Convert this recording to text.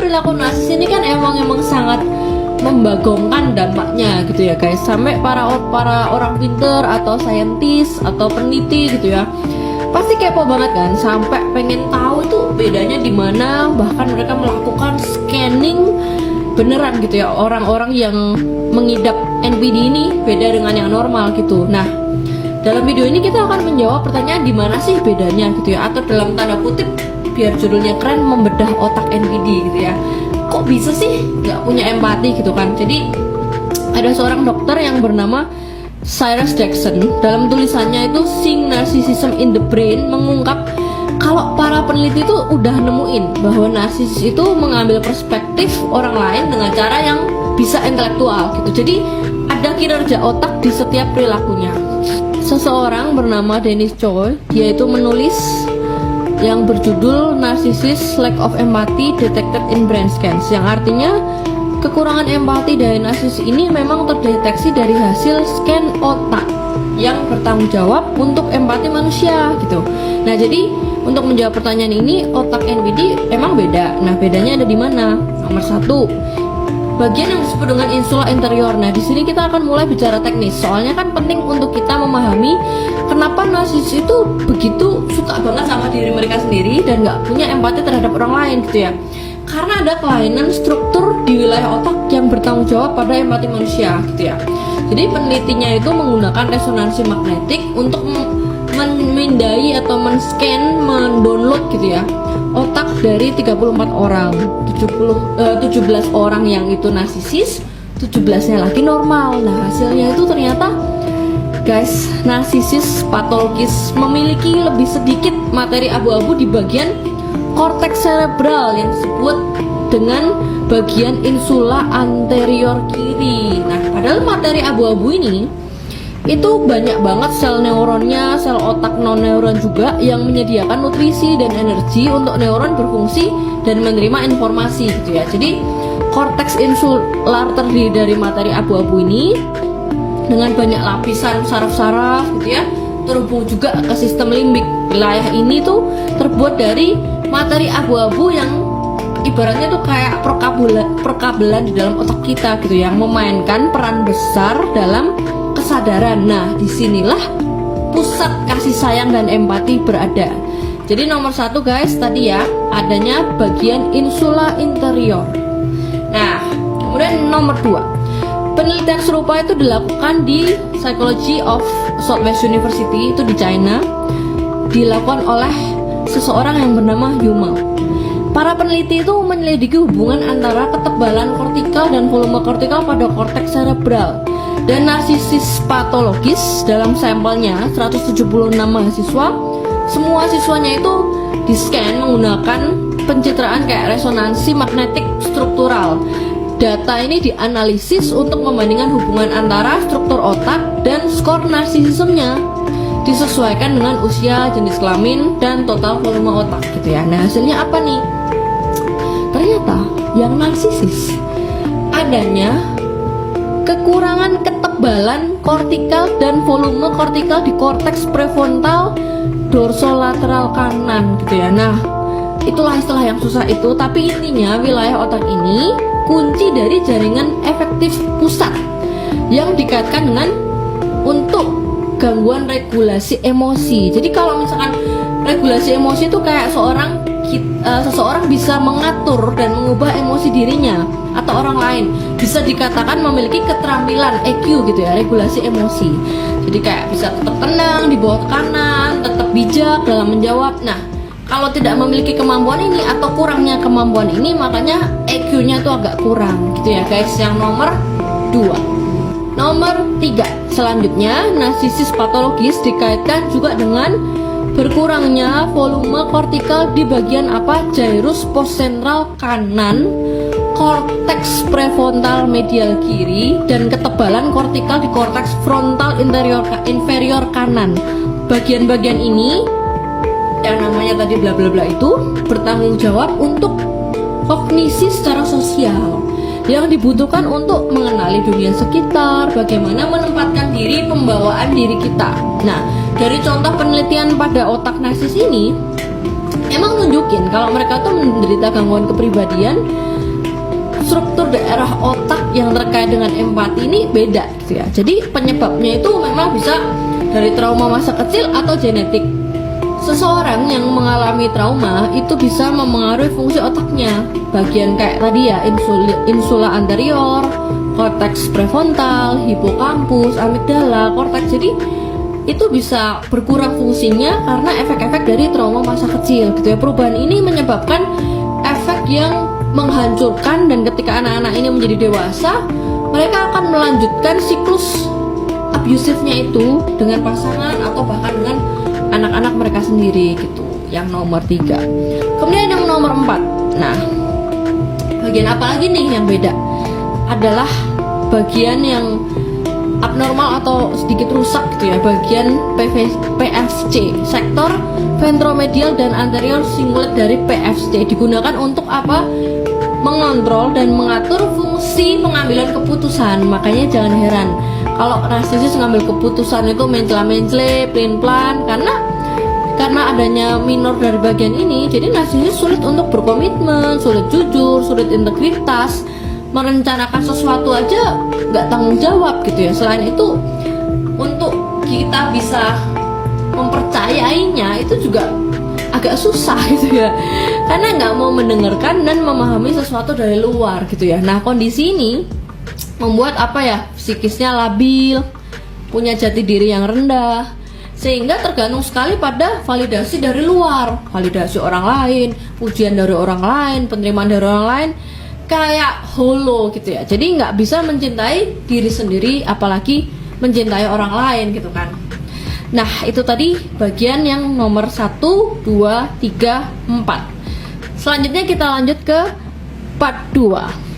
perilaku narsis ini kan emang sangat membagongkan dampaknya gitu ya guys, sampai para orang pinter atau saintis atau peneliti gitu ya pasti kepo banget kan, sampai pengen tahu itu bedanya di mana, bahkan mereka melakukan scanning beneran gitu ya orang-orang yang mengidap NPD ini beda dengan yang normal gitu. Nah, dalam video ini kita akan menjawab pertanyaan di mana sih bedanya gitu ya, atau dalam tanda kutip biar judulnya keren, membedah otak NPD gitu ya. Kok bisa sih nggak punya empati gitu kan. Jadi ada seorang dokter yang bernama Cyrus Jackson, dalam tulisannya itu Seeing Narcissism in the Brain, mengungkap kalau para peneliti itu udah nemuin bahwa narsisis itu mengambil perspektif orang lain dengan cara yang bisa intelektual gitu. Jadi ada kinerja otak di setiap perilakunya. Seseorang bernama Dennis Choi, dia itu menulis yang berjudul Narcissist Lack of Empathy Detected in Brain Scans, yang artinya kekurangan empati dari narsis ini memang terdeteksi dari hasil scan otak yang bertanggung jawab untuk empati manusia gitu. Nah, jadi untuk menjawab pertanyaan ini, otak NPD emang beda. Nah, bedanya ada di mana? Nomor satu, bagian yang disebut dengan insula interior. Nah, di sini kita akan mulai bicara teknis. Soalnya kan penting untuk kita memahami kenapa narsis itu begitu suka banget sama diri mereka sendiri dan nggak punya empati terhadap orang lain gitu ya. Karena ada kelainan struktur di wilayah otak yang bertanggung jawab pada empati manusia gitu ya. Jadi penelitinya itu menggunakan resonansi magnetik untuk memindai atau men-scan, mendownload gitu ya otak dari 34 orang, 17 orang yang itu narsisis, 17-nya lagi normal. Nah, hasilnya itu ternyata guys, narsisis patologis memiliki lebih sedikit materi abu-abu di bagian korteks cerebral yang disebut dengan bagian insula anterior kiri. Nah, padahal materi abu-abu ini itu banyak banget sel neuronnya, sel otak non neuron juga yang menyediakan nutrisi dan energi untuk neuron berfungsi dan menerima informasi gitu ya. Jadi korteks insular terdiri dari materi abu-abu ini dengan banyak lapisan saraf-saraf gitu ya, terhubung juga ke sistem limbik. Wilayah ini tuh terbuat dari materi abu-abu yang ibaratnya tuh kayak perkabelan di dalam otak kita gitu, yang memainkan peran besar dalam kesadaran. Nah, disinilah pusat kasih sayang dan empati berada. Jadi nomor satu guys tadi ya, adanya bagian insula interior. Nah, kemudian nomor dua, penelitian serupa itu dilakukan di Psychology of Southwest University, itu di China, dilakukan oleh seseorang yang bernama Yuma. Para peneliti itu menyelidiki hubungan antara ketebalan kortikal dan volume kortikal pada korteks cerebral dan narsisis patologis dalam sampelnya 176 mahasiswa. Semua siswanya itu di-scan menggunakan pencitraan kayak resonansi magnetik struktural. Data ini dianalisis untuk membandingkan hubungan antara struktur otak dan skor narsisismenya, disesuaikan dengan usia, jenis kelamin, dan total volume otak gitu ya. Nah, hasilnya apa nih? Ternyata yang narsisis adanya kekurangan ketebalan kortikal dan volume kortikal di korteks prefrontal dorsolateral kanan gitu ya. Nah, itulah istilah yang susah itu, tapi intinya wilayah otak ini kunci dari jaringan efektif pusat yang dikaitkan dengan untuk gangguan regulasi emosi. Jadi kalau misalkan regulasi emosi itu kayak seseorang bisa mengatur dan mengubah emosi dirinya atau orang lain, bisa dikatakan memiliki keterampilan EQ gitu ya, regulasi emosi. Jadi kayak bisa tetap tenang di bawah tekanan, tetap bijak dalam menjawab. Nah, kalau tidak memiliki kemampuan ini atau kurangnya kemampuan ini, makanya EQ-nya tuh agak kurang gitu ya guys. Yang nomor 2. Nomor 3, selanjutnya narsisis patologis dikaitkan juga dengan berkurangnya volume kortikal di bagian gyrus postsentral kanan, korteks prefrontal medial kiri, dan ketebalan kortikal di korteks frontal inferior kanan. Bagian-bagian ini yang namanya tadi bla bla bla itu bertanggung jawab untuk kognisi secara sosial yang dibutuhkan untuk mengenali dunia sekitar, bagaimana menempatkan diri, pembawaan diri kita. Nah, dari contoh penelitian pada otak narsis ini, emang nunjukin kalau mereka tuh menderita gangguan kepribadian. Struktur daerah otak yang terkait dengan empati ini beda gitu ya. Jadi penyebabnya itu memang bisa dari trauma masa kecil atau genetik. Seseorang yang mengalami trauma itu bisa memengaruhi fungsi otaknya, bagian kayak tadi ya, insula anterior, korteks prefrontal, hipokampus, amigdala, korteks. Jadi itu bisa berkurang fungsinya karena efek-efek dari trauma masa kecil gitu ya. Perubahan ini menyebabkan efek yang menghancurkan, dan ketika anak-anak ini menjadi dewasa, mereka akan melanjutkan siklus abusifnya itu dengan pasangan atau bahkan dengan anak-anak mereka sendiri gitu. Yang nomor 3. Kemudian yang nomor 4. Nah, bagian apa lagi nih yang beda? Adalah bagian yang abnormal atau sedikit rusak gitu ya, bagian PFC, sektor ventromedial dan anterior cingulate dari PFC digunakan untuk apa? Mengontrol dan mengatur fungsi pengambilan keputusan. Makanya jangan heran kalau narsisis ngambil keputusan itu mencela-mencele, pelin-pelan, karena adanya minor dari bagian ini. Jadi narsisis sulit untuk berkomitmen, sulit jujur, sulit integritas, merencanakan sesuatu aja nggak tanggung jawab gitu ya. Selain itu, untuk kita bisa mempercayainya itu juga agak susah gitu ya, karena nggak mau mendengarkan dan memahami sesuatu dari luar gitu ya. Nah, kondisi ini membuat apa ya, psikisnya labil, punya jati diri yang rendah, sehingga tergantung sekali pada validasi dari luar, validasi orang lain, pujian dari orang lain, penerimaan dari orang lain, kayak holo gitu ya. Jadi nggak bisa mencintai diri sendiri, apalagi mencintai orang lain gitu kan. Nah, itu tadi bagian yang nomor 1, 2, 3, 4. Selanjutnya kita lanjut ke part 2.